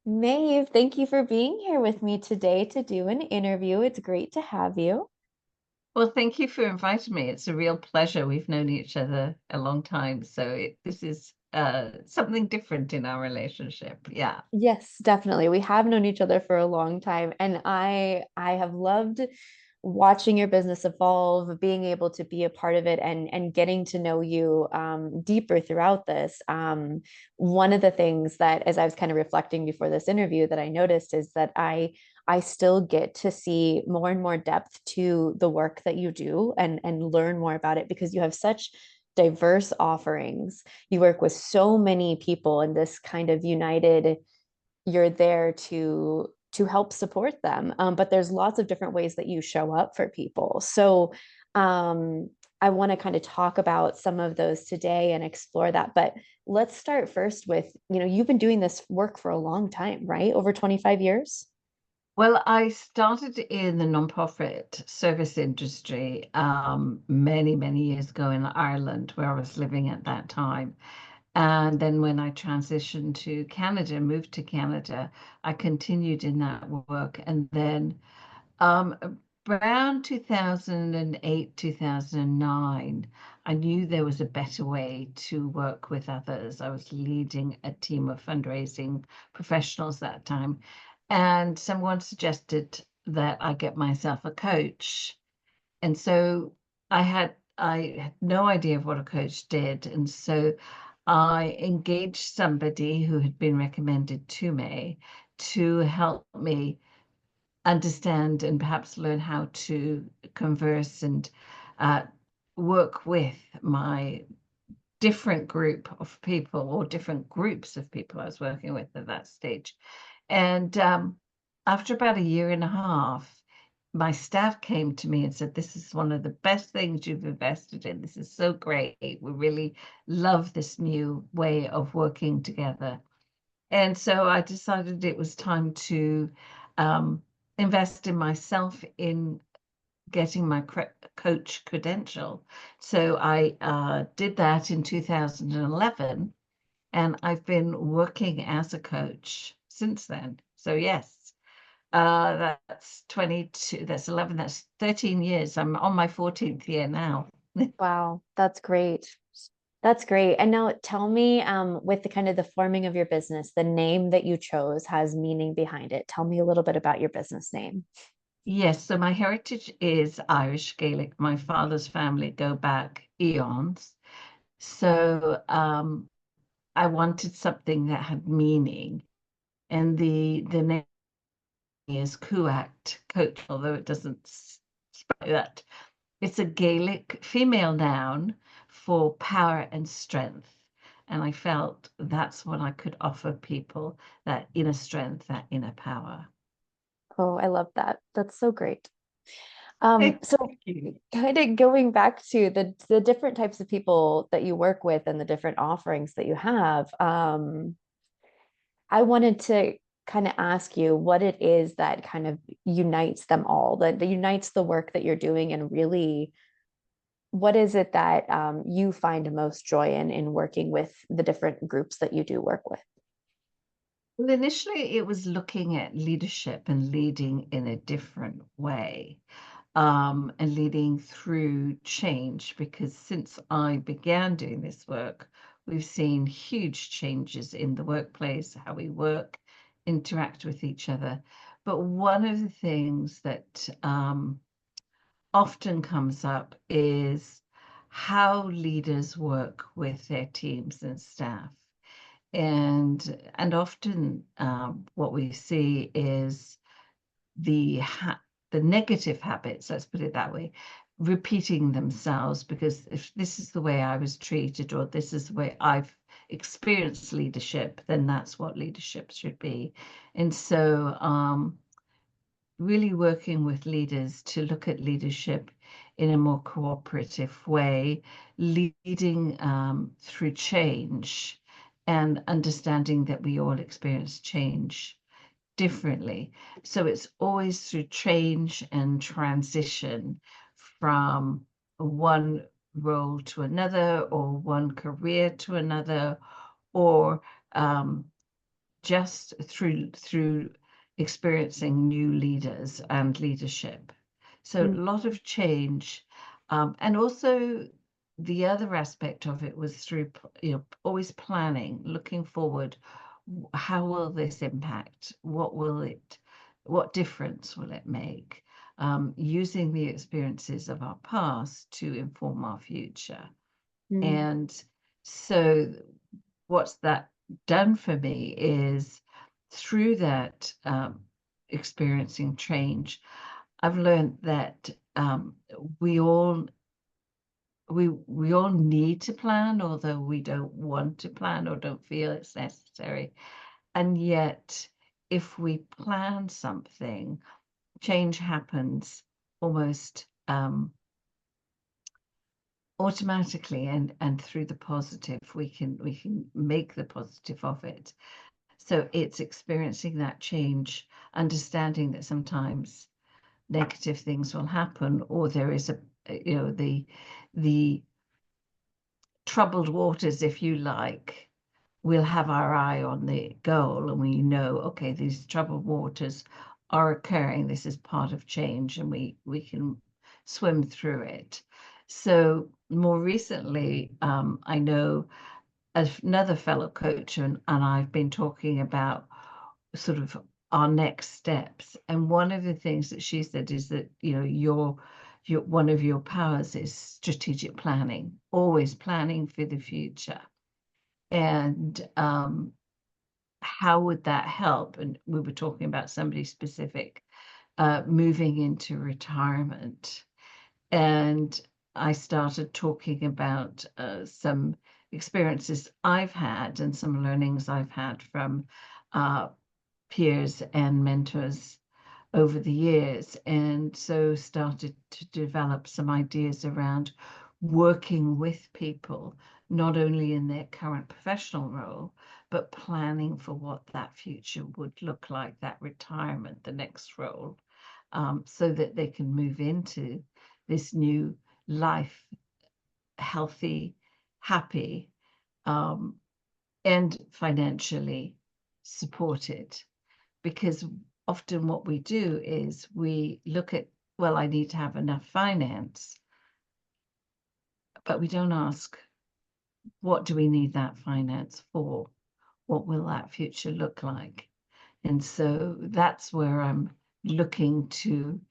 Maeve, thank you for being here with me today to do an interview. It's great to have you. Well, thank you for inviting me. It's a real pleasure. We've known each other a long time, so this is something different in our relationship. Yeah. Yes, definitely. We have known each other for a long time, and I have loved watching your business evolve, being able to be a part of it and getting to know you deeper throughout this. One of the things that, as I was kind of reflecting before this interview, that I noticed is that I still get to see more and more depth to the work that you do and learn more about it because you have such diverse offerings. You work with so many people in this kind of united, you're there to help support them, but there's lots of different ways that you show up for people. So um, I want to kind of talk about some of those today and explore that, but let's start first with, you've been doing this work for a long time, right? Over 25 years. Well, I started in the nonprofit service industry many, many years ago in Ireland, where I was living at that time. And then when I transitioned to Canada, moved to Canada, I continued in that work. And then around 2008, 2009, I knew there was a better way to work with others. I was leading a team of fundraising professionals that time, and someone suggested that I get myself a coach. And so I had no idea of what a coach did, and so I engaged somebody who had been recommended to me to help me understand and perhaps learn how to converse and uh, work with my different group of people or different groups of people I was working with at that stage. And after about a year and a half, my staff came to me and said, "This is one of the best things you've invested in. This is so great. We really love this new way of working together." And so I decided it was time to um, invest in myself in getting my coach credential. So I did that in 2011, and I've been working as a coach since then. So yes, that's 22, that's 11, that's 13 years. I'm on my 14th year now. Wow, that's great. That's great. And now tell me, with the kind of the forming of your business, the name that you chose has meaning behind it. Tell me a little bit about your business name. Yes, so my heritage is Irish Gaelic. My father's family go back eons. So I wanted something that had meaning, and the name is Cumhacht Coach, although it doesn't spell that. It's a Gaelic female noun for power and strength. And I felt that's what I could offer people, that inner strength, that inner power. Oh, I love that. That's so great. Thank So you. kind of going back to the different types of people that you work with and the different offerings that you have, I wanted to kind of ask you what it is that kind of unites them all, that unites the work that you're doing, and really what is it that you find most joy in working with the different groups that you do work with? Well, initially, it was looking at leadership and leading in a different way, and leading through change. Because since I began doing this work, we've seen huge changes in the workplace, how we work, interact with each other. But one of the things that often comes up is how leaders work with their teams and staff. And often what we see is the negative habits, let's put it that way, repeating themselves, because if this is the way I was treated or this is the way I've experienced leadership, then that's what leadership should be. And so really working with leaders to look at leadership in a more cooperative way, leading through change and understanding that we all experience change differently. So it's always through change and transition from one role to another, or one career to another, or um, just through experiencing new leaders and leadership. So a Mm, lot of change, and also the other aspect of it was through always planning, looking forward. How will this impact? What difference will it make? Using the experiences of our past to inform our future. mm, And so what's that done for me is through that experiencing change, I've learned that we all we all need to plan, although we don't want to plan or don't feel it's necessary. And yet, if we plan something, change happens almost automatically, and through the positive, we can make the positive of it. So it's experiencing that change, understanding that sometimes negative things will happen, or there is the troubled waters, if you like. We'll have our eye on the goal, and we know, okay, these troubled waters are occurring. This is part of change, and we can swim through it. So more recently, I know another fellow coach, and I've been talking about sort of our next steps. And one of the things that she said is that, your one of your powers is strategic planning, always planning for the future. And how would that help? And we were talking about somebody specific, moving into retirement. And I started talking about some experiences I've had and some learnings I've had from peers and mentors over the years, and so started to develop some ideas around working with people, not only in their current professional role, but planning for what that future would look like, that retirement, the next role, so that they can move into this new life healthy, happy, and financially supported. Because often what we do is we look at, well, I need to have enough finance, but we don't ask, what do we need that finance for? What will that future look like? And so that's where I'm looking to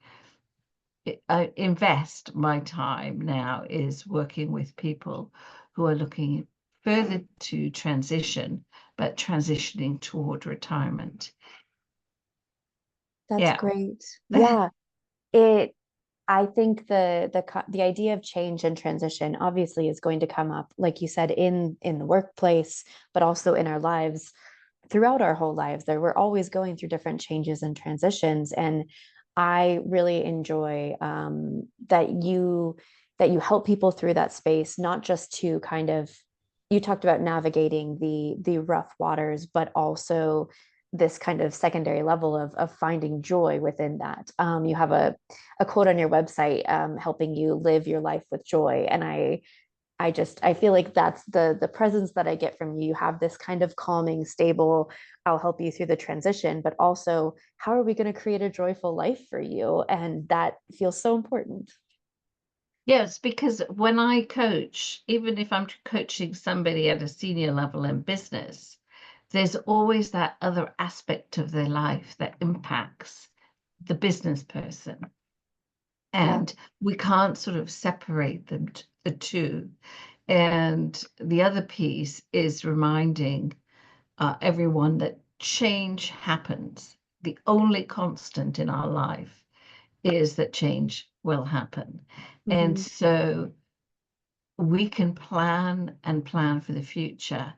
invest my time now, is working with people who are looking further to transition, but transitioning toward retirement. that's Yeah. great. Yeah, it I think the idea of change and transition obviously is going to come up, like you said, in the workplace, but also in our lives throughout our whole lives. There we're always going through different changes and transitions, and I really enjoy that you help people through that space, not just to kind of, you talked about navigating the rough waters, but also this kind of secondary level of finding joy within that. You have a quote on your website, helping you live your life with joy. And I feel like that's the presence that I get from you. You have this kind of calming, stable, I'll help you through the transition, but also how are we going to create a joyful life for you? And that feels so important. Yes, because when I coach, even if I'm coaching somebody at a senior level in business, there's always that other aspect of their life that impacts the business person. Yeah. And we can't sort of separate the two. And the other piece is reminding everyone that change happens. The only constant in our life is that change will happen. And Mhm. so we can plan and plan for the future.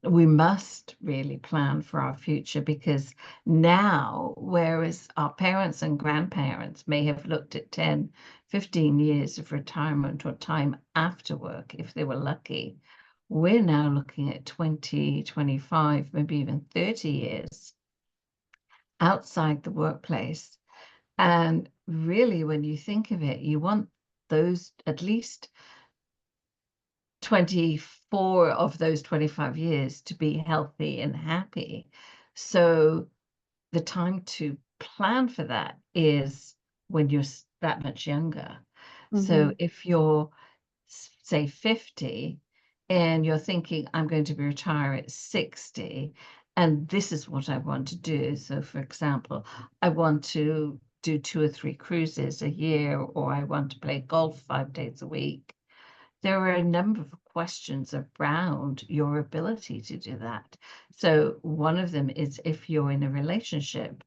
We must really plan for our future, because now, whereas our parents and grandparents may have looked at 10, 15 years of retirement or time after work, if they were lucky, we're now looking at 20, 25, maybe even 30 years outside the workplace. And really, when you think of it, you want those at least 24 of those 25 years to be healthy and happy. So the time to plan for that is when you're that much younger. So Hmm. if you're, say, 50 and you're thinking, I'm going to be retired at 60, and this is what I want to do. So, for example, I want to do 2 or 3 cruises a year, or I want to play golf 5 days a week. There are a number of questions around your ability to do that. So one of them is, if you're in a relationship,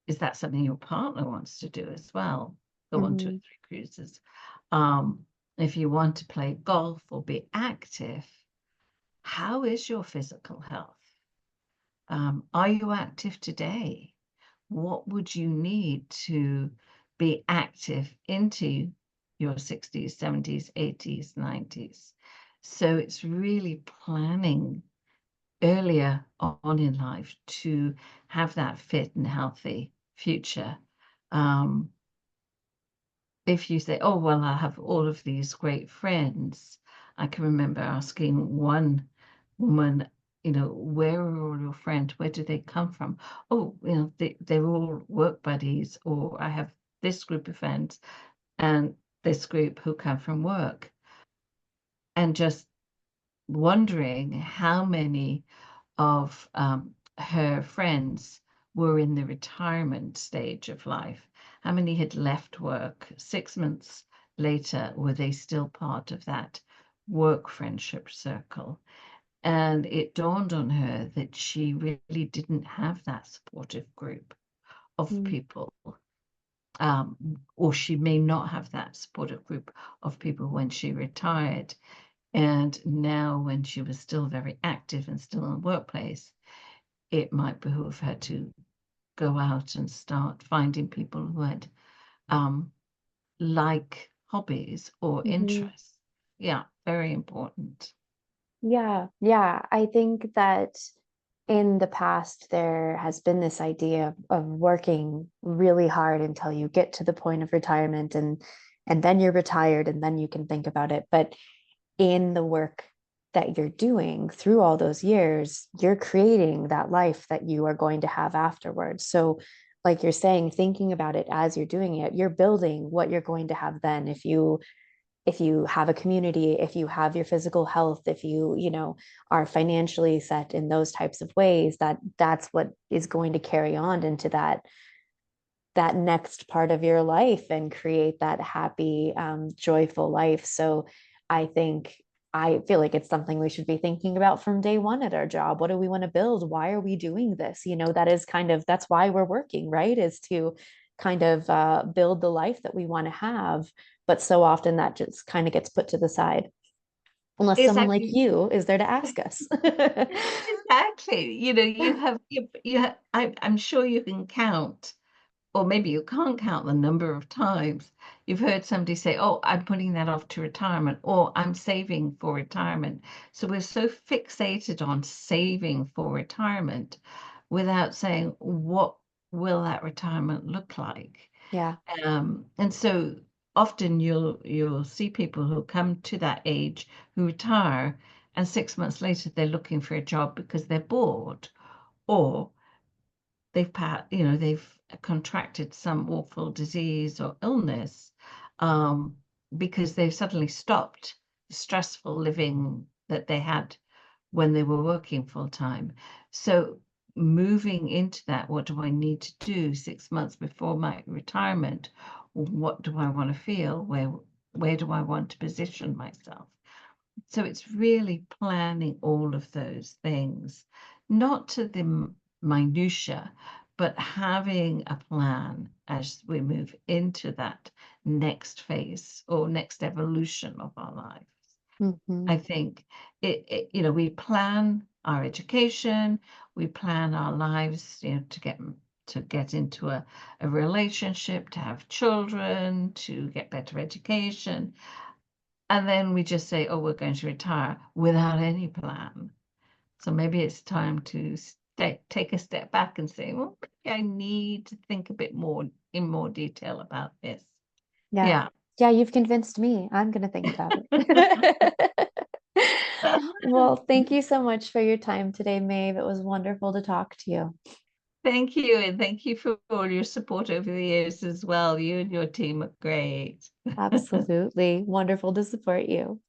is that something your partner wants to do as well? Go on 2 or 3 Hmm. cruises. Um, if you want to play golf or be active, how is your physical health? Are you active today? What would you need to be active into your 60s, 70s, 80s, 90s? So it's really planning earlier on in life to have that fit and healthy future. Um, if you say, oh, well, I have all of these great friends, I can remember asking one woman, where are all your friends? Where do they come from? Oh, they're all work buddies, or I have this group of friends and this group who come from work. And just wondering how many of her friends were in the retirement stage of life. How many had left work 6 months later? Were they still part of that work friendship circle? And it dawned on her that she really didn't have that supportive group of people. Or she may not have that supportive group of people when she retired. And now, when she was still very active and still in the workplace, it might behoove her to go out and start finding people who had like hobbies or Hmm. interests. Yeah, very important. Yeah, yeah. I think that in the past, there has been this idea of working really hard until you get to the point of retirement, and then you're retired and then you can think about it. But in the work that you're doing through all those years, you're creating that life that you are going to have afterwards. So, like you're saying, thinking about it as you're doing it, you're building what you're going to have then. If you have a community, if you have your physical health, if you are financially set in those types of ways, that's what is going to carry on into that next part of your life and create that happy, joyful life. So I feel like it's something we should be thinking about from day one at our job. What do we want to build? Why are we doing this? That's why we're working, right? Is to kind of build the life that we want to have. But so often that just kind of gets put to the side, unless someone like Exactly. you is there to ask us. Exactly. I'm sure you can count, or maybe you can't count the number of times you've heard somebody say, oh, I'm putting that off to retirement, or I'm saving for retirement. So we're so fixated on saving for retirement without saying, what will that retirement look like? Yeah. And so often you'll see people who come to that age who retire, and 6 months later they're looking for a job because they're bored, or they've contracted some awful disease or illness, um, because they've suddenly stopped the stressful living that they had when they were working full time. So moving into that, what do I need to do 6 months before my retirement? What do I want to feel? Where do I want to position myself? So it's really planning all of those things, not to the minutia, but having a plan as we move into that next phase or next evolution of our lives. Hmm. I think we plan our education, we plan our lives, to get into a relationship, to have children, to get better education. And then we just say, oh, we're going to retire without any plan. So maybe it's time to take a step back and say, well, maybe I need to think a bit more in more detail about this. Yeah. Yeah. Yeah, you've convinced me. I'm going to think about it. Well, thank you so much for your time today, Maeve. It was wonderful to talk to you. Thank you, and thank you for all your support over the years as well. You and your team are great. Absolutely. Wonderful to support you.